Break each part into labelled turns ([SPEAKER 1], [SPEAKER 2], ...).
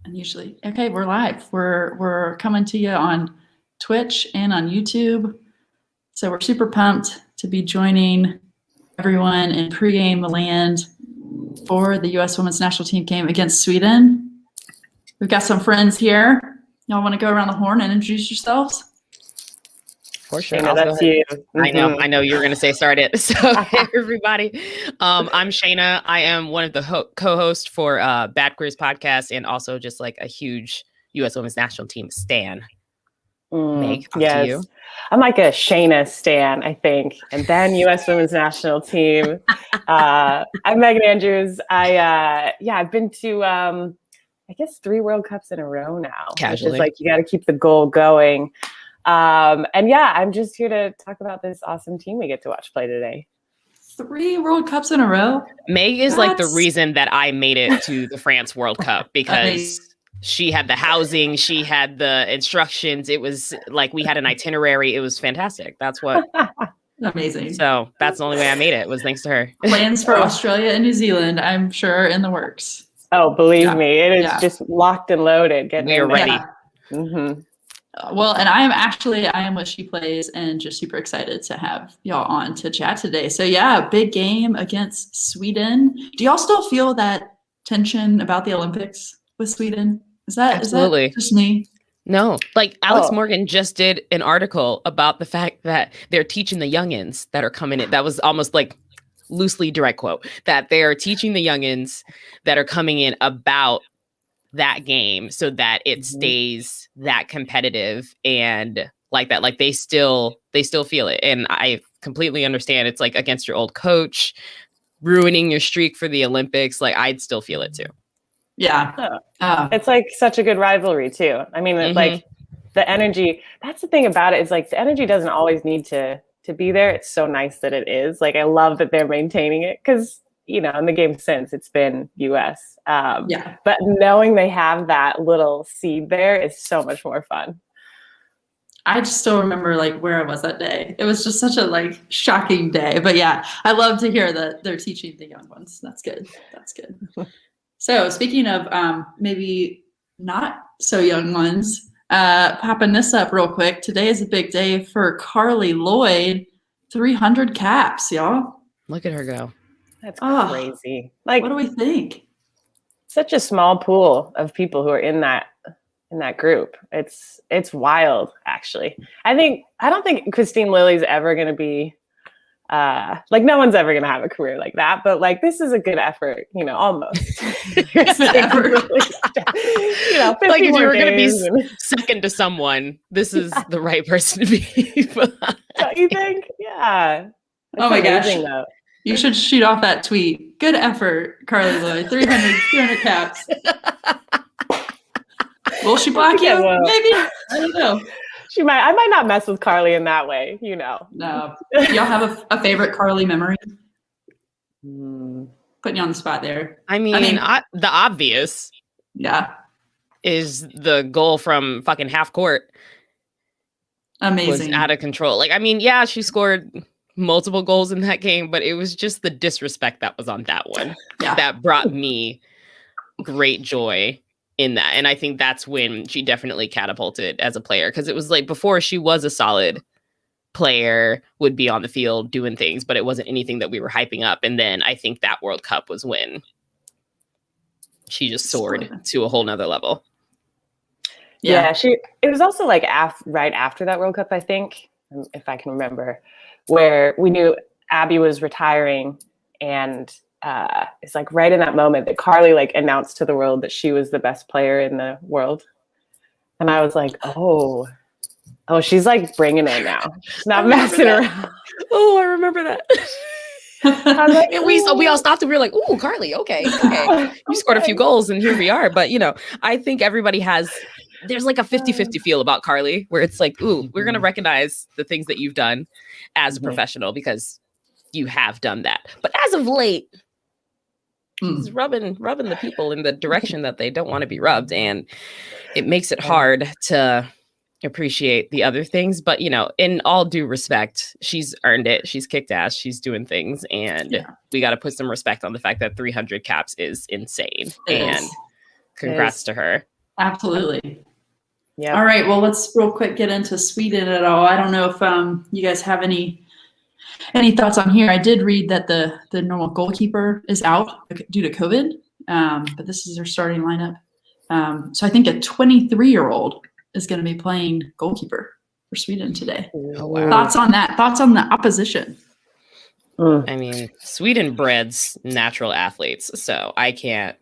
[SPEAKER 1] Unusually. Okay, we're live. We're coming to you on Twitch and on YouTube. So we're super pumped to be joining everyone in pregame land for the U.S. Women's National Team game against Sweden. We've got some friends here. Y'all want to go around the horn and introduce yourselves?
[SPEAKER 2] For sure.
[SPEAKER 3] Shayna, that's you.
[SPEAKER 2] Mm-hmm. I know you were going to say start it. So hey, everybody. I'm Shayna. I am one of the co-hosts for Bad Queers podcast and also just like a huge U.S. Women's National Team stan. Meg,
[SPEAKER 3] yes.
[SPEAKER 2] to you.
[SPEAKER 3] I'm like a Shayna stan, I think. And then U.S. Women's National Team. I'm Megan Andrews. I've been to, I guess, 3 World Cups in a row now.
[SPEAKER 2] Casually.
[SPEAKER 3] Which is like, you got to keep the goal going. I'm just here to talk about this awesome team we get to watch play today.
[SPEAKER 1] 3 World Cups in a row?
[SPEAKER 2] Meg is like the reason that I made it to the France World Cup because she had the housing, she had the instructions. It was like we had an itinerary. It was fantastic. That's what.
[SPEAKER 1] Amazing.
[SPEAKER 2] So that's the only way I made it was thanks to her.
[SPEAKER 1] Plans for Australia and New Zealand, I'm sure, in the works.
[SPEAKER 3] Oh, believe me, it is just locked and loaded.
[SPEAKER 2] We're ready.
[SPEAKER 1] Yeah.
[SPEAKER 3] Mm-hmm.
[SPEAKER 1] Well, and I am what she plays and just super excited to have y'all on to chat today. So yeah, big game against Sweden. Do y'all still feel that tension about the Olympics with Sweden? Is that just me?
[SPEAKER 2] No, like Alex Morgan just did an article about the fact that they're teaching the youngins that are coming in. That was almost like loosely direct quote that they are teaching the youngins that are coming in about that game so that it stays that competitive and like that. Like they still feel it. And I completely understand it's like against your old coach, ruining your streak for the Olympics. Like I'd still feel it too.
[SPEAKER 1] Yeah.
[SPEAKER 3] It's like such a good rivalry too. I mean, like the energy, that's the thing about it is like the energy doesn't always need to be there. It's so nice that it is. Like I love that they're maintaining it because in the game since it's been US. But knowing they have that little seed there is so much more fun.
[SPEAKER 1] I just still remember like where I was that day. It was just such a like shocking day. But yeah, I love to hear that they're teaching the young ones. That's good. So speaking of maybe not so young ones, popping this up real quick. Today is a big day for Carly Lloyd. 300 caps, y'all.
[SPEAKER 2] Look at her go.
[SPEAKER 3] That's crazy. Like,
[SPEAKER 1] what do we think?
[SPEAKER 3] Such a small pool of people who are in that group. It's wild, actually. I don't think Christine Lilly's ever going to be like no one's ever going to have a career like that. But like this is a good effort, almost.
[SPEAKER 2] Like if you were going to be second to someone, this is the right person to be.
[SPEAKER 3] Don't you think? Yeah.
[SPEAKER 1] Oh my gosh. Though. You should shoot off that tweet. Good effort, Carly Lloyd. 300 caps. Will she block you? Maybe. I don't know.
[SPEAKER 3] She might. I might not mess with Carly in that way,
[SPEAKER 1] No. Y'all have a favorite Carly memory? Putting you on the spot there.
[SPEAKER 2] I mean, the obvious.
[SPEAKER 1] Yeah.
[SPEAKER 2] Is the goal from fucking half court.
[SPEAKER 1] Amazing.
[SPEAKER 2] Was out of control. Like, she scored multiple goals in that game, but it was just the disrespect that was on that one that brought me great joy in that. And I think that's when she definitely catapulted as a player because it was like before she was a solid player, would be on the field doing things, but it wasn't anything that we were hyping up. And then I think that World Cup was when she just soared to a whole nother level.
[SPEAKER 3] Yeah, it was also like right after that World Cup, I think, if I can remember, where we knew Abby was retiring, and it's like right in that moment that Carly like announced to the world that she was the best player in the world, and I was like, oh, she's like bringing it now. She's not messing around.
[SPEAKER 2] Oh, I remember that. I was like, and we all stopped and we were like, "Ooh, Carly, okay, you scored a few goals, and here we are." But I think everybody there's like a 50-50 feel about Carly where it's like, ooh, we're going to recognize the things that you've done as a professional because you have done that. But as of late, she's rubbing the people in the direction that they don't want to be rubbed. And it makes it hard to appreciate the other things. But, in all due respect, she's earned it. She's kicked ass. She's doing things. And we got to put some respect on the fact that 300 caps is insane. Congrats to her.
[SPEAKER 1] Absolutely.
[SPEAKER 3] Yeah.
[SPEAKER 1] All right. Well, let's real quick get into Sweden at all. I don't know if you guys have any thoughts on here. I did read that the normal goalkeeper is out due to COVID, but this is their starting lineup. So I think a 23-year-old is going to be playing goalkeeper for Sweden today.
[SPEAKER 2] Oh, wow.
[SPEAKER 1] Thoughts on that? Thoughts on the opposition?
[SPEAKER 2] I mean, Sweden breds natural athletes, so I can't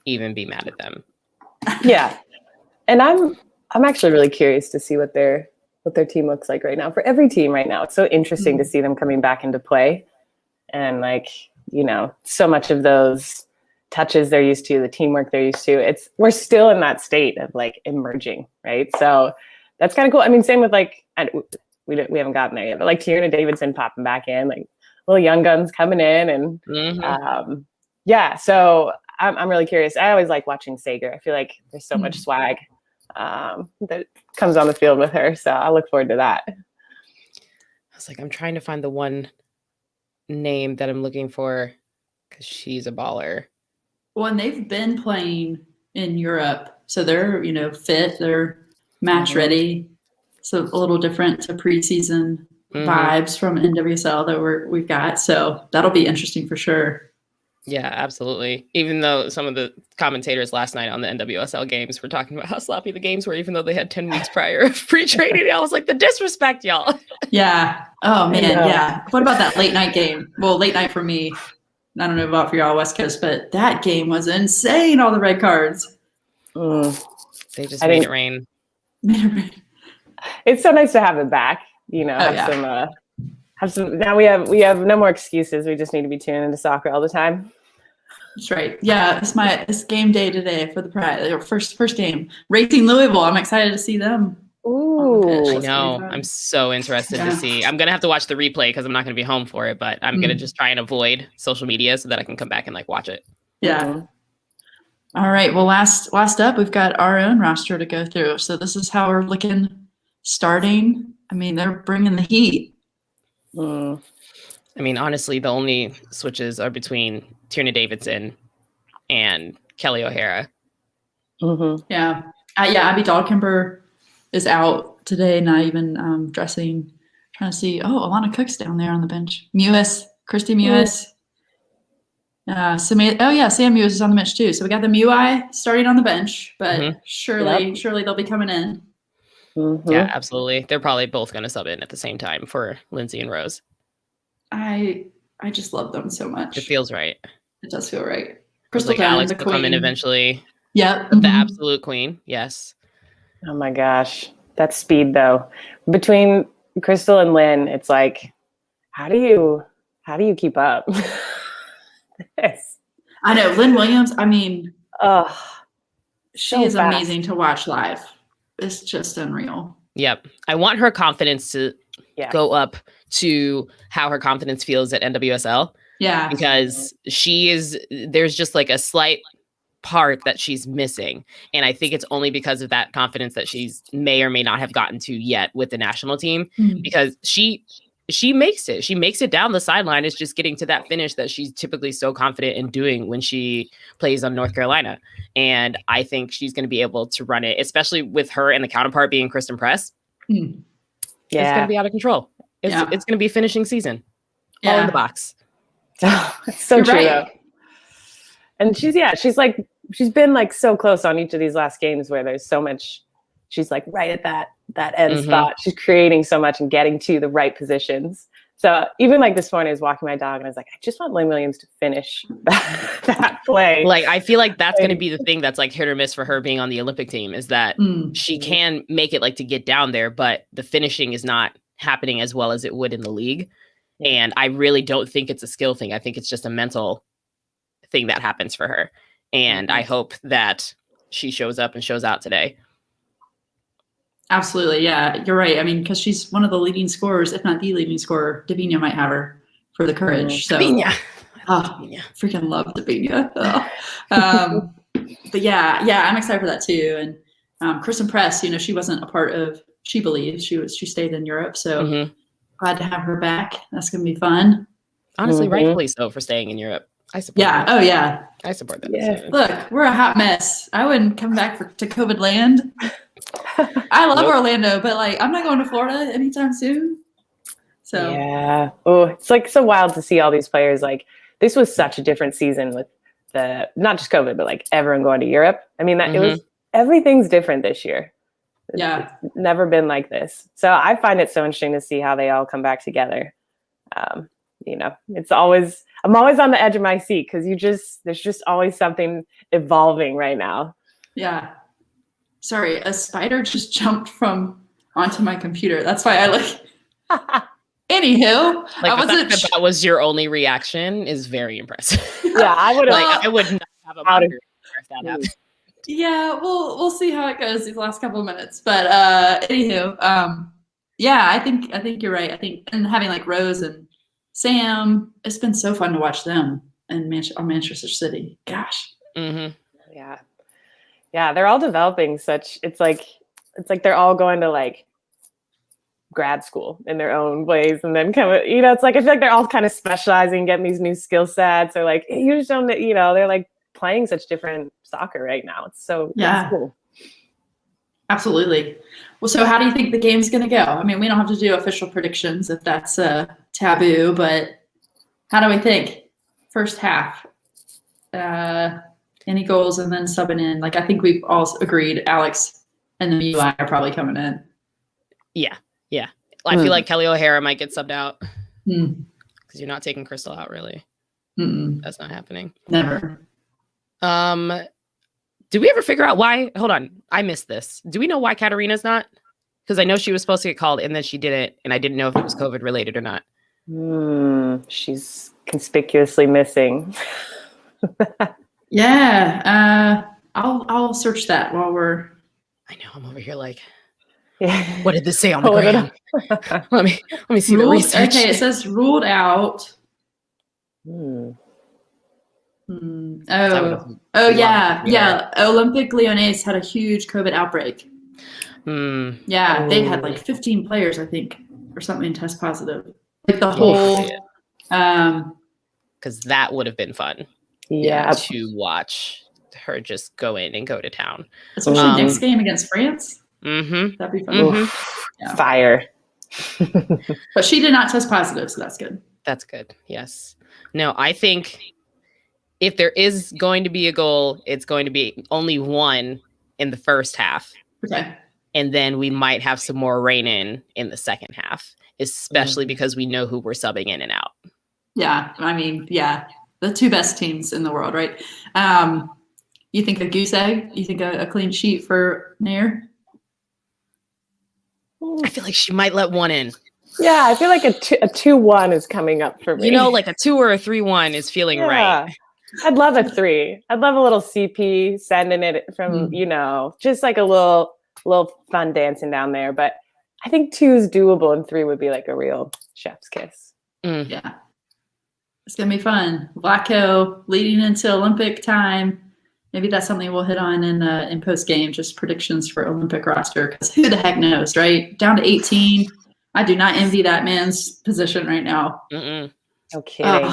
[SPEAKER 2] even be mad at them.
[SPEAKER 3] Yeah. And I'm actually really curious to see what their team looks like right now. For every team right now, it's so interesting to see them coming back into play. And like, so much of those touches they're used to, the teamwork they're used to, we're still in that state of like emerging, right? So that's kind of cool. I mean, same with like, we haven't gotten there yet, but like Tierna Davidson popping back in, like little young guns coming in, and yeah. So I'm really curious. I always like watching Sager. I feel like there's so much swag that comes on the field with her. So I look forward to that.
[SPEAKER 2] I was like, I'm trying to find the one name that I'm looking for because she's a baller.
[SPEAKER 1] Well, and they've been playing in Europe, so they're fit, they're match ready. So a little different to preseason vibes from NWSL that we've got. So that'll be interesting for sure.
[SPEAKER 2] Yeah, absolutely. Even though some of the commentators last night on the NWSL games were talking about how sloppy the games were, even though they had 10 weeks prior of pre-training, I was like, the disrespect, y'all.
[SPEAKER 1] Yeah. Oh, man. Yeah. What about that late night game? Well, late night for me. I don't know about for y'all West Coast, but that game was insane. All the red cards.
[SPEAKER 2] They just made it rain.
[SPEAKER 3] It's so nice to have it back. Have some. Now we have no more excuses. We just need to be tuning into soccer all the time.
[SPEAKER 1] That's right. Yeah, it's game day today for the Pride. First game. Racing Louisville. I'm excited to see them.
[SPEAKER 3] Ooh,
[SPEAKER 2] I know. I'm so interested to see. I'm gonna have to watch the replay because I'm not gonna be home for it, but I'm gonna just try and avoid social media so that I can come back and like watch it.
[SPEAKER 1] Yeah. All right. Well, last up, we've got our own roster to go through. So this is how we're looking starting. I mean, they're bringing the heat.
[SPEAKER 2] I mean, honestly, the only switches are between Tierna Davidson and Kelly O'Hara.
[SPEAKER 1] Yeah. Abby Dahlkemper is out today, not even dressing. Trying to see. Oh, Alana Cook's down there on the bench. Christy Mewis. Sam Mewis is on the bench too. So we got the Mewis starting on the bench, but surely they'll be coming in.
[SPEAKER 2] Yeah, absolutely. They're probably both going to sub in at the same time for Lindsay and Rose.
[SPEAKER 1] I just love them so much.
[SPEAKER 2] It feels right.
[SPEAKER 1] It does feel right. Crystal
[SPEAKER 2] like Alex will come in eventually.
[SPEAKER 1] Yep.
[SPEAKER 2] The absolute queen. Yes.
[SPEAKER 3] Oh my gosh. That speed though. Between Crystal and Lynn, it's like, how do you keep up?
[SPEAKER 1] I know. Lynn Williams, I mean, she is
[SPEAKER 3] fast.
[SPEAKER 1] amazing to watch live. It's just unreal.
[SPEAKER 2] Yep. I want her confidence to go up to how her confidence feels at NWSL.
[SPEAKER 1] Yeah.
[SPEAKER 2] Because there's just like a slight part that she's missing. And I think it's only because of that confidence that she's may or may not have gotten to yet with the national team, because she makes it. She makes it down the sideline. It's just getting to that finish that she's typically so confident in doing when she plays on North Carolina. And I think she's going to be able to run it, especially with her and the counterpart being Kristen Press.
[SPEAKER 3] Yeah.
[SPEAKER 2] It's going to be out of control. It's going to be finishing season. All in the box.
[SPEAKER 3] It's so true. Right. And she's been like so close on each of these last games where there's so much. She's like right at that end spot. She's creating so much and getting to the right positions. So even like this morning, I was walking my dog and I was like, I just want Lynn Williams to finish that play.
[SPEAKER 2] Like, I feel like that's going to be the thing that's like hit or miss for her being on the Olympic team, is that she can make it like to get down there, but the finishing is not happening as well as it would in the league. And I really don't think it's a skill thing. I think it's just a mental thing that happens for her. And I hope that she shows up and shows out today.
[SPEAKER 1] Absolutely. Yeah, you're right. I mean, because she's one of the leading scorers, if not the leading scorer. Davina might have her for the Courage. So, freaking love Davina. But yeah, I'm excited for that too. And Kristen Press, she wasn't a part of She Believes. She stayed in Europe. So glad to have her back. That's going to be fun.
[SPEAKER 2] Honestly, rightfully so for staying in Europe. I support
[SPEAKER 1] Yeah.
[SPEAKER 2] that.
[SPEAKER 1] Oh, yeah.
[SPEAKER 2] I support that.
[SPEAKER 3] Yeah.
[SPEAKER 1] Look, we're a hot mess. I wouldn't come back to COVID land. I love Orlando, but like, I'm not going to Florida anytime soon. So
[SPEAKER 3] yeah. Oh, it's like so wild to see all these players. Like this was such a different season with the not just COVID, but like everyone going to Europe. I mean, that it was everything's different this year.
[SPEAKER 1] yeah,
[SPEAKER 3] It's never been like this. So I find it so interesting to see how they all come back together. You know, I'm always on the edge of my seat because there's just always something evolving right now.
[SPEAKER 1] yeah. Sorry, a spider just jumped onto my computer. That's why I like. Anywho,
[SPEAKER 2] Like
[SPEAKER 1] I
[SPEAKER 2] the
[SPEAKER 1] wasn't.
[SPEAKER 2] fact that was your only reaction is very impressive.
[SPEAKER 3] Yeah, I would
[SPEAKER 2] Like
[SPEAKER 3] have.
[SPEAKER 2] I would not have a monitor if that happened.
[SPEAKER 1] Yeah, we'll see how it goes these last couple of minutes. But anywho, yeah, I think you're right. I think and having like Rose and Sam, it's been so fun to watch them and Manchester City. Gosh.
[SPEAKER 2] Mm-hmm.
[SPEAKER 3] Yeah, they're all developing it's like they're all going to like grad school in their own ways and then it's like I feel like they're all kind of specializing, getting these new skill sets, or like you just don't they're like playing such different soccer right now. It's cool.
[SPEAKER 1] Absolutely. Well, so how do you think the game's going to go? I mean, we don't have to do official predictions if that's taboo, but how do we think? First half, any goals and then subbing in? Like, I think we've all agreed Alex and the UI are probably coming in.
[SPEAKER 2] Yeah. I feel like Kelly O'Hara might get subbed out
[SPEAKER 1] because
[SPEAKER 2] you're not taking Crystal out, really. That's not happening.
[SPEAKER 1] Never.
[SPEAKER 2] Did we ever figure out why? Hold on, I missed this. Do we know why Katarina's not? Because I know she was supposed to get called and then she didn't, and I didn't know if it was COVID related or not.
[SPEAKER 3] She's conspicuously missing.
[SPEAKER 1] Yeah, I'll search that while we're.
[SPEAKER 2] I know I'm over here like. What did this say on the
[SPEAKER 3] Hold it
[SPEAKER 2] gram? let me see the research.
[SPEAKER 1] Okay, it says ruled out. Oh yeah. Olympic Lyonnais had a huge COVID outbreak. Yeah, they had like 15 players, I think, or something test positive. Like the whole.
[SPEAKER 2] Because that would have been fun.
[SPEAKER 3] Yeah,
[SPEAKER 2] to watch her just go in and go to town.
[SPEAKER 1] Especially next game against France.
[SPEAKER 2] Mm-hmm.
[SPEAKER 1] That'd be fun.
[SPEAKER 3] Yeah. Fire.
[SPEAKER 1] But she did not test positive, so that's good.
[SPEAKER 2] That's good. Yes. No, I think if there is going to be a goal, it's going to be only one in the first half.
[SPEAKER 1] Okay.
[SPEAKER 2] And then we might have some more rain in the second half, especially because we know who we're subbing in and out.
[SPEAKER 1] Yeah. I mean, yeah. The two best teams in the world, right? You think a goose egg? You think a clean sheet for Nair?
[SPEAKER 2] I feel like she might let one in.
[SPEAKER 3] Yeah, I feel like a 2-1 is coming up for me.
[SPEAKER 2] Like a 2 or a 3-1 is feeling right.
[SPEAKER 3] I'd love a 3. I'd love a little CP sending it from, just like a little fun dancing down there. But I think 2 is doable and 3 would be like a real chef's kiss.
[SPEAKER 1] Yeah. It's going to be fun. Blacko leading into Olympic time. Maybe that's something we'll hit on in post game, just predictions for Olympic roster. Because who the heck knows, right? Down to 18. I do not envy that man's position right now.
[SPEAKER 3] No kidding.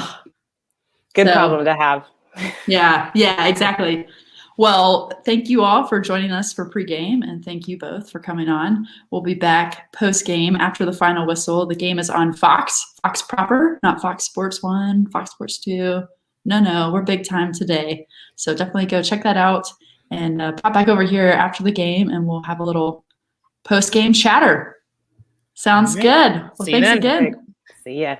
[SPEAKER 3] Good problem to have.
[SPEAKER 1] Yeah, exactly. Well, thank you all for joining us for pregame, and thank you both for coming on. We'll be back post-game after the final whistle. The game is on Fox proper, not Fox Sports 1, Fox Sports 2. No, we're big time today. So definitely go check that out and pop back over here after the game, and we'll have a little post-game chatter. Sounds good. Well, thanks again.
[SPEAKER 3] See ya.